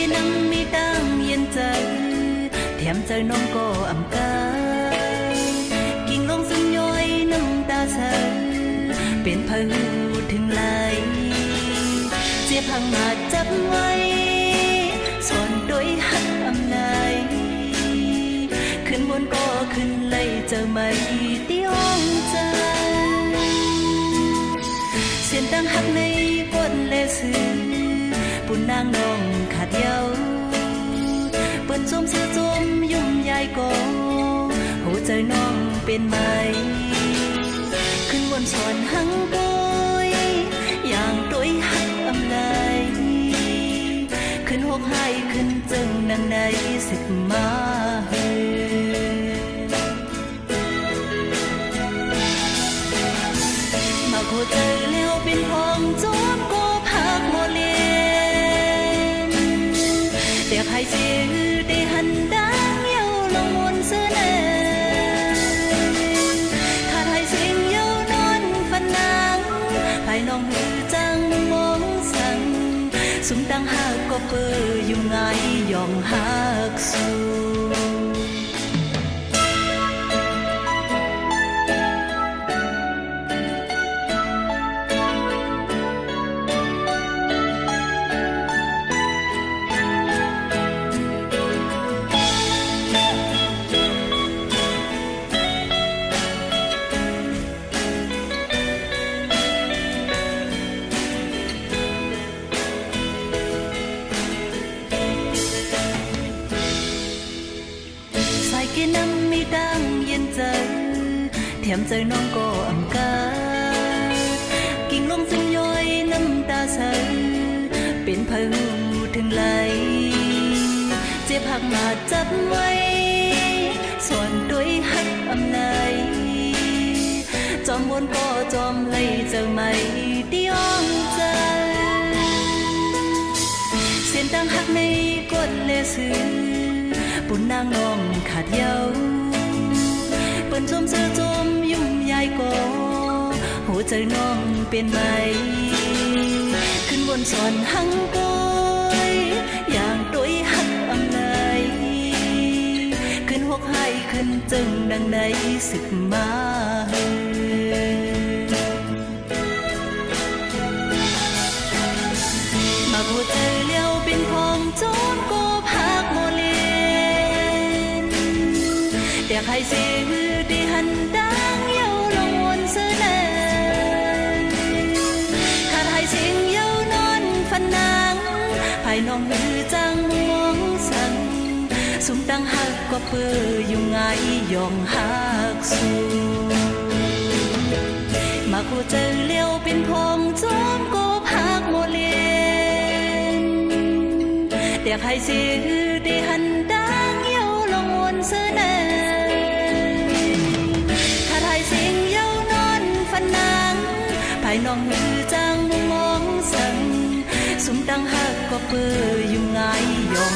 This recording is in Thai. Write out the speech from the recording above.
cái năm mi đang yên trời thèm trời non có ẩm ca kinh long dương nhoi năm ta sờเป็นพหูถึงไหลเจ็บหังมาจับไว้สอนโดยหักอำนายขึ้นบนก็ขึ้นเลยเจอไม่ที่ห้องใจเสียนตั้งหักในก้นเลสือปุ่นนางนองขาดเยาเปิดจมเสียจมยุ่มยายก็หัวใจน้องเป็นไหมขึ้นบนสอนหังโกยอย่างตัวหักอำลายขึ้นหกให้ขึ้นจึงนางในสิบมาเฮมาโคเจอเลี้ยวเป็นพองจอมโกพักโมเลียนเด็กให้ชื่อได้หันดังเยาลงมนเสนอน้องหือจังมองสั่งสุมตั้งหักก็เปื่ออยู่ไงยองหักสูcái năm mi đang yên trời thèm trời non có ẩm ca kinh long dương nhoi năm ta sờเป็นพหูถึงไหลเจ็บหักมาจับไว้สอนด้วยหักอำนายจอมบนก็จอมเลยเจอไม่ที่ห้องใจเสียนตั้งหักในก้นเลสือปุ่นนางนองขาดเยาเปิ้นจมเสือจมยุ่มยายก็หัวใจน้องเป็นไหมขึ้นบนสอนหังโกยอย่างตัวหักอำนายขึ้นหกให้ขึ้นจึงดังในสึกมามาหัวใจเลี้ยวเป็นพองจอมโกพักโมเลีอยากให้สื่อได้หันดังเยาลงวนเสนอขาดให้เสียงเยานอนฟันนางภายน้องหือจังมองสั่งสุมตั้งหักก็เปื่ออยู่ไงยองหักสูมาคู่เจอเลี้ยวเป็นพองจอมโกพักโมเลียนอยากให้สื่อได้หันดังเยาลงวนเสนอภายน้องหือจังมองสั่งสุมตั้งหักก็เปื่ออยู่ไงยอง